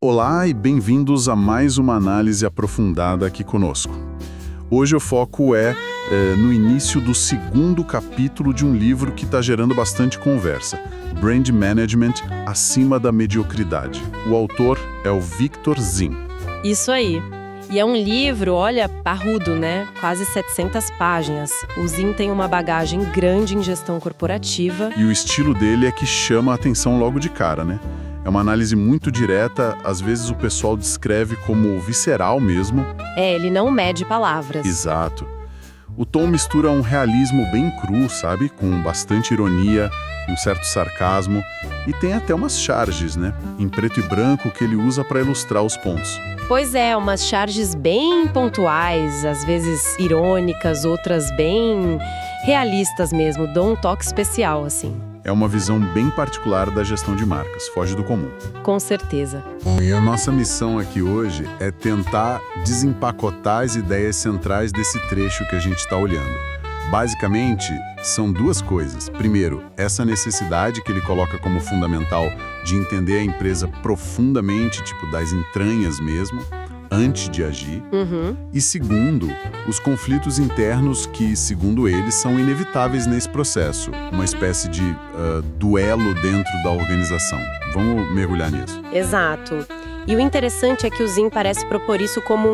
Olá e bem-vindos a mais uma análise aprofundada aqui conosco. Hoje o foco é no início do segundo capítulo de um livro que está gerando bastante conversa, Brand Management acima da mediocridade. O autor é o Victor Zim. Isso aí. E é um livro, olha, parrudo, né? Quase 700 páginas. O Zim tem uma bagagem grande em gestão corporativa. E o estilo dele é que chama a atenção logo de cara, né? É uma análise muito direta, às vezes o pessoal descreve como visceral mesmo. Ele não mede palavras. Exato. O tom mistura um realismo bem cru, sabe? Com bastante ironia, um certo sarcasmo. E tem até umas charges, né? Em preto e branco que ele usa para ilustrar os pontos. Pois é, umas charges bem pontuais, às vezes irônicas, outras bem realistas mesmo, dão um toque especial, assim. É uma visão bem particular da gestão de marcas, foge do comum. Com certeza. E a nossa missão aqui hoje é tentar desempacotar as ideias centrais desse trecho que a gente está olhando. Basicamente, são duas coisas. Primeiro, essa necessidade que ele coloca como fundamental de entender a empresa profundamente, tipo das entranhas mesmo, antes de agir. E segundo, os conflitos internos que, segundo ele, são inevitáveis nesse processo. Uma espécie de duelo dentro da organização. Vamos mergulhar nisso. Exato. E o interessante é que o Zim parece propor isso como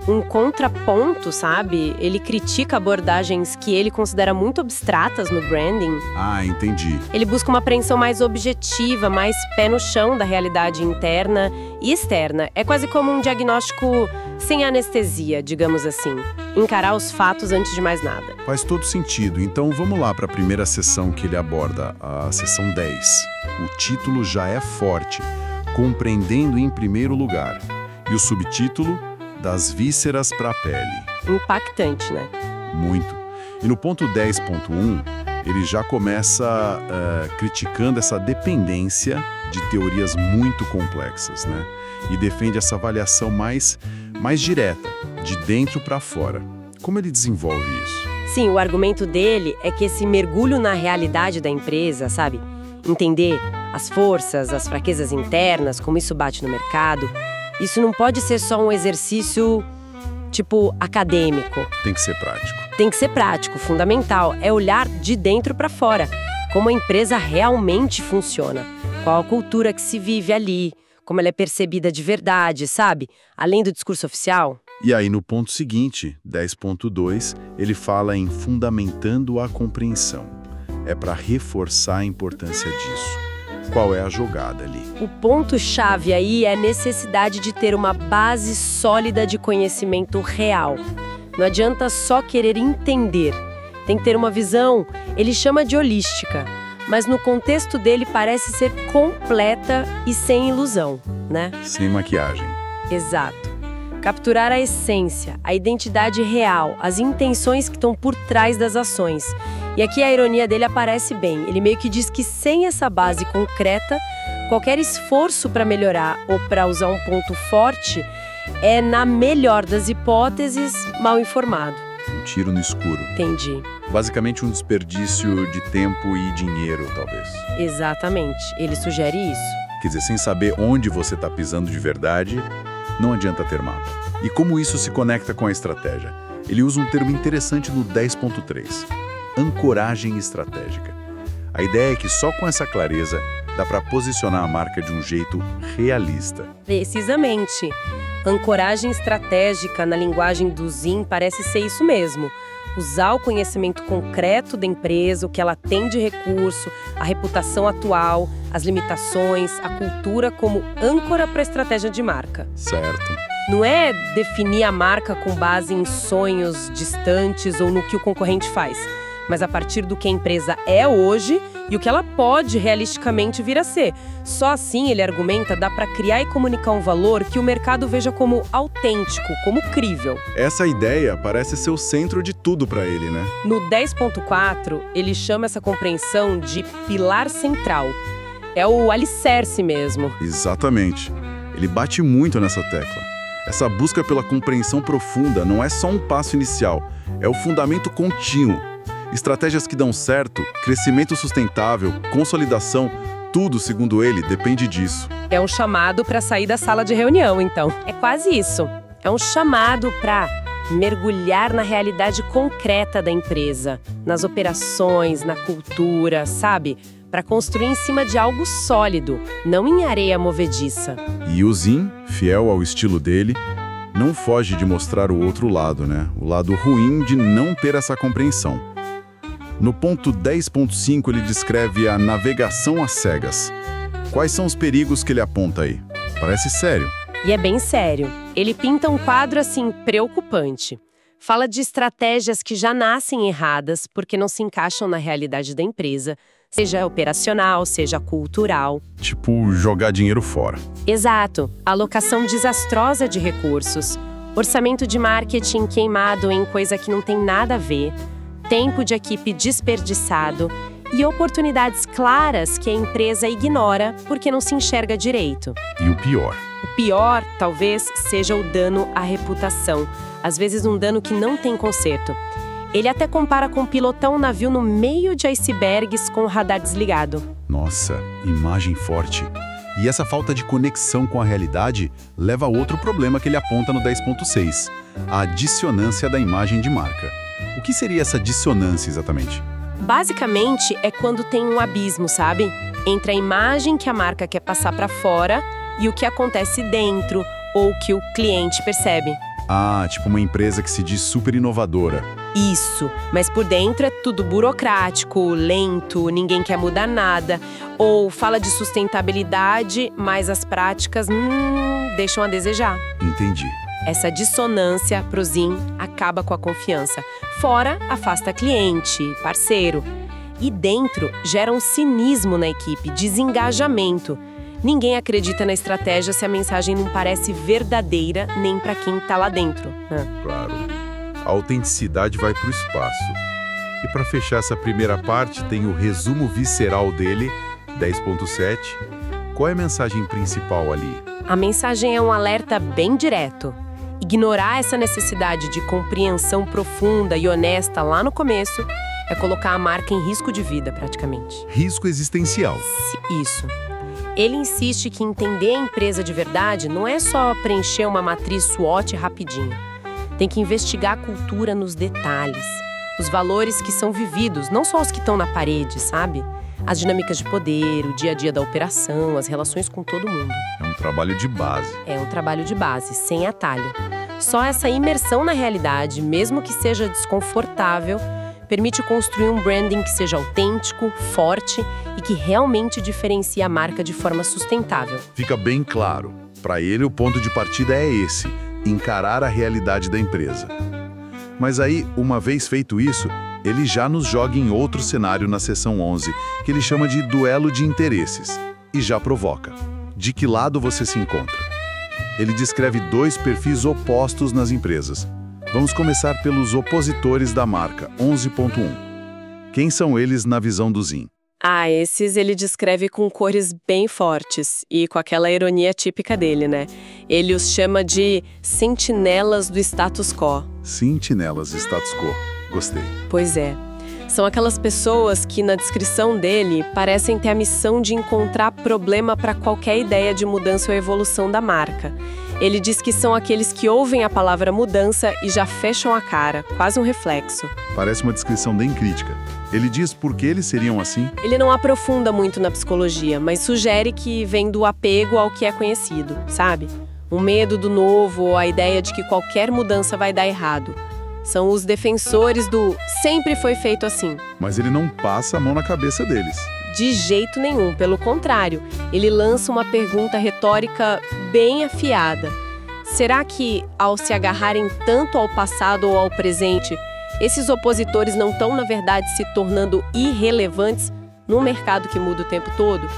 um contraponto, sabe? Ele critica abordagens que ele considera muito abstratas no branding. Ah, entendi. Ele busca uma apreensão mais objetiva, mais pé no chão da realidade interna e externa. É quase como um diagnóstico sem anestesia, digamos assim. Encarar os fatos antes de mais nada. Faz todo sentido. Então vamos lá para a primeira sessão que ele aborda, a sessão 10. O título já é forte, Compreendendo em Primeiro Lugar. E o subtítulo, Das Vísceras para a Pele. Impactante, né? Muito. E no ponto 10.1, ele já começa criticando essa dependência de teorias muito complexas, né? E defende essa avaliação mais direta, de dentro para fora. Como ele desenvolve isso? Sim, o argumento dele é que esse mergulho na realidade da empresa, sabe? Entender as forças, as fraquezas internas, como isso bate no mercado. Isso não pode ser só um exercício, tipo, acadêmico. Tem que ser prático. Tem que ser prático, fundamental. É olhar de dentro para fora. Como a empresa realmente funciona. Qual a cultura que se vive ali. Como ela é percebida de verdade, sabe? Além do discurso oficial. E aí, no ponto seguinte, 10.2, ele fala em fundamentando a compreensão. É para reforçar a importância disso. Qual é a jogada ali? O ponto-chave aí é a necessidade de ter uma base sólida de conhecimento real. Não adianta só querer entender. Tem que ter uma visão, ele chama de holística, mas no contexto dele parece ser completa e sem ilusão, né? Sem maquiagem. Exato. Capturar a essência, a identidade real, as intenções que estão por trás das ações. E aqui a ironia dele aparece bem. Ele meio que diz que sem essa base concreta, qualquer esforço para melhorar ou para usar um ponto forte é, na melhor das hipóteses, mal informado. Um tiro no escuro. Entendi. Basicamente um desperdício de tempo e dinheiro, talvez. Exatamente. Ele sugere isso. Quer dizer, sem saber onde você está pisando de verdade, não adianta ter mapa. E como isso se conecta com a estratégia? Ele usa um termo interessante no 10.3. Ancoragem estratégica. A ideia é que só com essa clareza dá para posicionar a marca de um jeito realista. Precisamente. Ancoragem estratégica na linguagem do Zim parece ser isso mesmo. Usar o conhecimento concreto da empresa, o que ela tem de recurso, a reputação atual, as limitações, a cultura como âncora para a estratégia de marca. Certo. Não é definir a marca com base em sonhos distantes ou no que o concorrente faz, mas a partir do que a empresa é hoje e o que ela pode realisticamente vir a ser. Só assim, ele argumenta, dá para criar e comunicar um valor que o mercado veja como autêntico, como crível. Essa ideia parece ser o centro de tudo para ele, né? No 10.4, ele chama essa compreensão de pilar central. É o alicerce mesmo. Exatamente. Ele bate muito nessa tecla. Essa busca pela compreensão profunda não é só um passo inicial, é o fundamento contínuo. Estratégias que dão certo, crescimento sustentável, consolidação, Tudo, segundo ele, depende disso. É um chamado para sair da sala de reunião, então. É quase isso. É um chamado para mergulhar na realidade concreta da empresa, nas operações, na cultura, sabe? Para construir em cima de algo sólido, não em areia movediça. E o Zin, fiel ao estilo dele, não foge de mostrar o outro lado, né? O lado ruim de não ter essa compreensão. No ponto 10.5 ele descreve a navegação às cegas. Quais são os perigos que ele aponta aí? Parece sério. E é bem sério. Ele pinta um quadro, assim, preocupante. Fala de estratégias que já nascem erradas porque não se encaixam na realidade da empresa, seja operacional, seja cultural. Tipo, jogar dinheiro fora. Exato. Alocação desastrosa de recursos, orçamento de marketing queimado em coisa que não tem nada a ver, tempo de equipe desperdiçado e oportunidades claras que a empresa ignora porque não se enxerga direito. E o pior? O pior, talvez, seja o dano à reputação. Às vezes um dano que não tem conserto. Ele até compara com pilotar um navio no meio de icebergs com o radar desligado. Nossa, imagem forte. E essa falta de conexão com a realidade leva a outro problema que ele aponta no 10.6, a dissonância da imagem de marca. O que seria essa dissonância exatamente? Basicamente, é quando tem um abismo, sabe? Entre a imagem que a marca quer passar para fora e o que acontece dentro ou que o cliente percebe. Ah, tipo uma empresa que se diz super inovadora. Isso, mas por dentro é tudo burocrático, lento, ninguém quer mudar nada. Ou fala de sustentabilidade, mas as práticas deixam a desejar. Entendi. Essa dissonância, pro Zin, acaba com a confiança. Fora, afasta cliente, parceiro. E dentro, gera um cinismo na equipe, desengajamento. Ninguém acredita na estratégia se a mensagem não parece verdadeira nem para quem está lá dentro. Claro. A autenticidade vai para o espaço. E para fechar essa primeira parte, tem o resumo visceral dele, 10.7. Qual é a mensagem principal ali? A mensagem é um alerta bem direto. Ignorar essa necessidade de compreensão profunda e honesta lá no começo é colocar a marca em risco de vida, praticamente. Risco existencial. Isso. Ele insiste que entender a empresa de verdade não é só preencher uma matriz SWOT rapidinho. Tem que investigar a cultura nos detalhes. Os valores que são vividos, não só os que estão na parede, sabe? As dinâmicas de poder, o dia a dia da operação, as relações com todo mundo. É um trabalho de base. É um trabalho de base, sem atalho. Só essa imersão na realidade, mesmo que seja desconfortável, permite construir um branding que seja autêntico, forte e que realmente diferencie a marca de forma sustentável. Fica bem claro. Para ele, o ponto de partida é esse: encarar a realidade da empresa. Mas aí, uma vez feito isso, ele já nos joga em outro cenário na seção 11, que ele chama de duelo de interesses, e já provoca. De que lado você se encontra? Ele descreve dois perfis opostos nas empresas. Vamos começar pelos opositores da marca, 11.1. Quem são eles na visão do Zin? Esses ele descreve com cores bem fortes e com aquela ironia típica dele, né? Ele os chama de sentinelas do status quo. Sentinelas status quo. Gostei. Pois é. São aquelas pessoas que, na descrição dele, parecem ter a missão de encontrar problema para qualquer ideia de mudança ou evolução da marca. Ele diz que são aqueles que ouvem a palavra mudança e já fecham a cara, quase um reflexo. Parece uma descrição bem crítica. Ele diz por que eles seriam assim? Ele não aprofunda muito na psicologia, mas sugere que vem do apego ao que é conhecido, sabe? O medo do novo ou a ideia de que qualquer mudança vai dar errado. São os defensores do sempre foi feito assim. Mas ele não passa a mão na cabeça deles. De jeito nenhum, pelo contrário. Ele lança uma pergunta retórica bem afiada. Será que, ao se agarrarem tanto ao passado ou ao presente, esses opositores não estão, na verdade, se tornando irrelevantes num mercado que muda o tempo todo?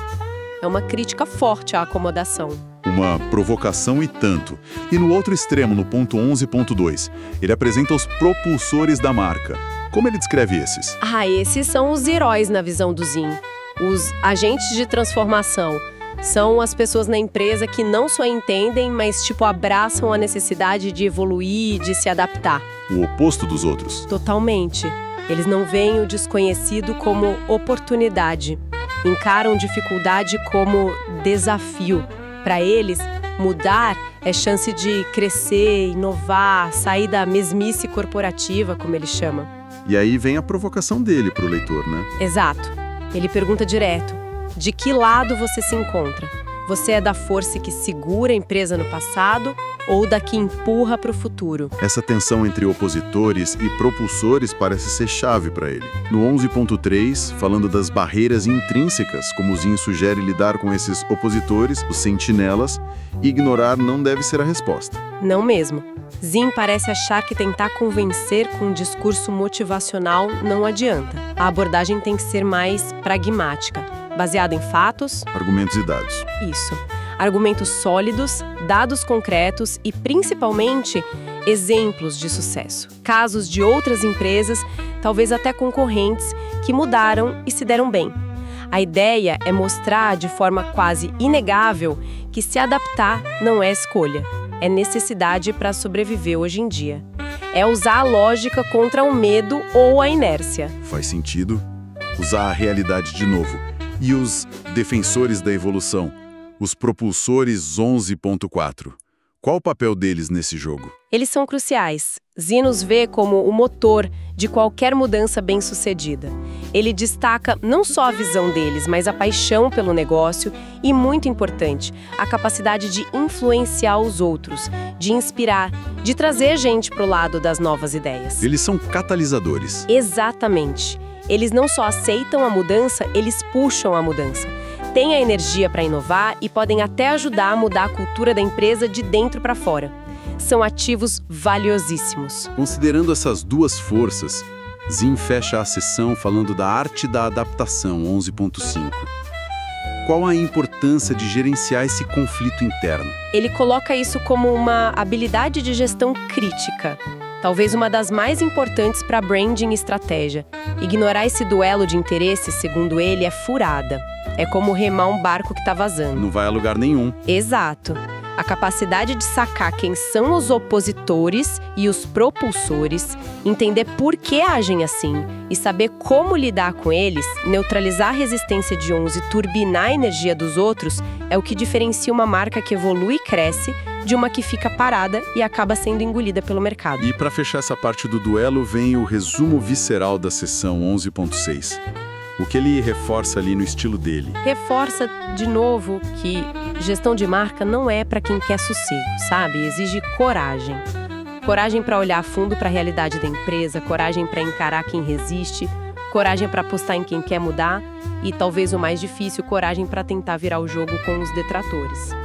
É uma crítica forte à acomodação. Uma provocação e tanto. E no outro extremo, no ponto 11.2, ele apresenta os propulsores da marca. Como ele descreve esses? Esses são os heróis na visão do Zin. Os agentes de transformação. São as pessoas na empresa que não só entendem, mas abraçam a necessidade de evoluir, de se adaptar. O oposto dos outros. Totalmente. Eles não veem o desconhecido como oportunidade. Encaram dificuldade como desafio. Para eles, mudar é chance de crescer, inovar, sair da mesmice corporativa, como ele chama. E aí vem a provocação dele para o leitor, né? Exato. Ele pergunta direto: de que lado você se encontra? Você é da força que segura a empresa no passado ou da que empurra para o futuro? Essa tensão entre opositores e propulsores parece ser chave para ele. No 11.3, falando das barreiras intrínsecas, como o Zinn sugere lidar com esses opositores, os sentinelas, ignorar não deve ser a resposta. Não mesmo. Zinn parece achar que tentar convencer com um discurso motivacional não adianta. A abordagem tem que ser mais pragmática, baseada em fatos, argumentos e dados. Isso. Argumentos sólidos, dados concretos e, principalmente, exemplos de sucesso. Casos de outras empresas, talvez até concorrentes, que mudaram e se deram bem. A ideia é mostrar de forma quase inegável que se adaptar não é escolha, é necessidade para sobreviver hoje em dia. É usar a lógica contra o medo ou a inércia. Faz sentido usar a realidade de novo. E os defensores da evolução, os propulsores 11.4. Qual o papel deles nesse jogo? Eles são cruciais. Zinn os vê como o motor de qualquer mudança bem-sucedida. Ele destaca não só a visão deles, mas a paixão pelo negócio e, muito importante, a capacidade de influenciar os outros, de inspirar, de trazer gente para o lado das novas ideias. Eles são catalisadores. Exatamente. Eles não só aceitam a mudança, eles puxam a mudança. Têm a energia para inovar e podem até ajudar a mudar a cultura da empresa de dentro para fora. São ativos valiosíssimos. Considerando essas duas forças, Zinn fecha a sessão falando da arte da adaptação, 11.5. Qual a importância de gerenciar esse conflito interno? Ele coloca isso como uma habilidade de gestão crítica. Talvez uma das mais importantes para branding e estratégia. Ignorar esse duelo de interesses, segundo ele, é furada. É como remar um barco que está vazando. Não vai a lugar nenhum. Exato. A capacidade de sacar quem são os opositores e os propulsores, entender por que agem assim e saber como lidar com eles, neutralizar a resistência de uns e turbinar a energia dos outros, é o que diferencia uma marca que evolui e cresce de uma que fica parada e acaba sendo engolida pelo mercado. E para fechar essa parte do duelo, vem o resumo visceral da sessão 11.6. O que ele reforça ali no estilo dele? Reforça, de novo, que gestão de marca não é para quem quer sossego, sabe? Exige coragem. Coragem para olhar a fundo para a realidade da empresa, coragem para encarar quem resiste, coragem para apostar em quem quer mudar e, talvez o mais difícil, coragem para tentar virar o jogo com os detratores.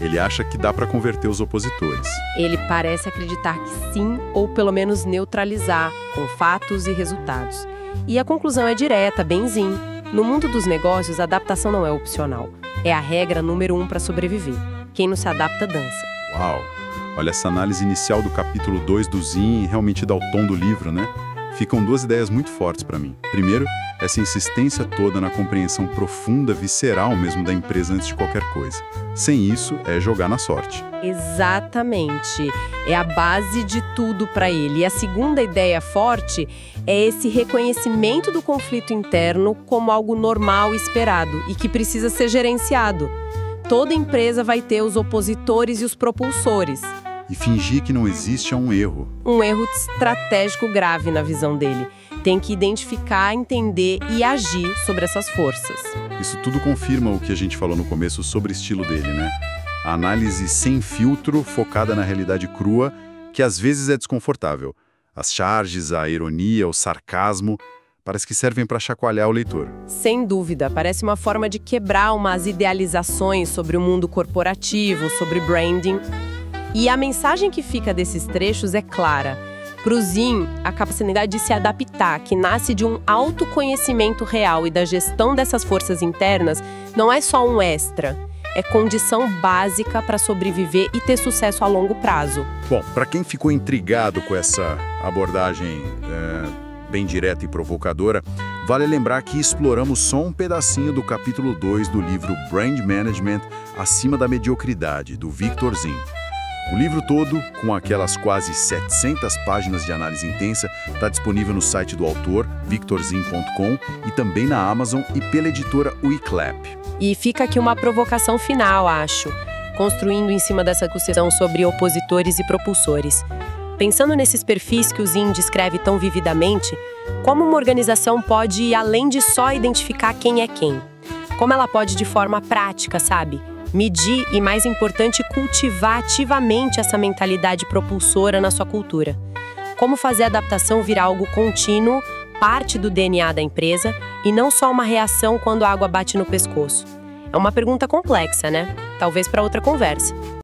Ele acha que dá para converter os opositores. Ele parece acreditar que sim, ou pelo menos neutralizar, com fatos e resultados. E a conclusão é direta, bem Zinn. No mundo dos negócios, a adaptação não é opcional. É a regra número 1 para sobreviver. Quem não se adapta, dança. Uau! Olha, essa análise inicial do capítulo 2 do Zinn realmente dá o tom do livro, né? Ficam duas ideias muito fortes para mim. Primeiro, essa insistência toda na compreensão profunda, visceral mesmo da empresa antes de qualquer coisa. Sem isso, é jogar na sorte. Exatamente. É a base de tudo para ele. E a segunda ideia forte é esse reconhecimento do conflito interno como algo normal e esperado e que precisa ser gerenciado. Toda empresa vai ter os opositores e os propulsores. E fingir que não existe é um erro. Um erro estratégico grave na visão dele. Tem que identificar, entender e agir sobre essas forças. Isso tudo confirma o que a gente falou no começo sobre o estilo dele, né? A análise sem filtro, focada na realidade crua, que às vezes é desconfortável. As charges, a ironia, o sarcasmo, parece que servem para chacoalhar o leitor. Sem dúvida, parece uma forma de quebrar umas idealizações sobre o mundo corporativo, sobre branding. E a mensagem que fica desses trechos é clara. Para o Zinn, a capacidade de se adaptar, que nasce de um autoconhecimento real e da gestão dessas forças internas, não é só um extra. É condição básica para sobreviver e ter sucesso a longo prazo. Bom, para quem ficou intrigado com essa abordagem bem direta e provocadora, vale lembrar que exploramos só um pedacinho do capítulo 2 do livro Brand Management Acima da Mediocridade, do Victor Zinn. O livro todo, com aquelas quase 700 páginas de análise intensa, está disponível no site do autor, victorzin.com, e também na Amazon e pela editora Wiclap. E fica aqui uma provocação final, acho, construindo em cima dessa discussão sobre opositores e propulsores. Pensando nesses perfis que o Zinn descreve tão vividamente, como uma organização pode ir além de só identificar quem é quem? Como ela pode, de forma prática, sabe? Medir e, mais importante, cultivar ativamente essa mentalidade propulsora na sua cultura. Como fazer a adaptação virar algo contínuo, parte do DNA da empresa, e não só uma reação quando a água bate no pescoço. É uma pergunta complexa, né? Talvez para outra conversa.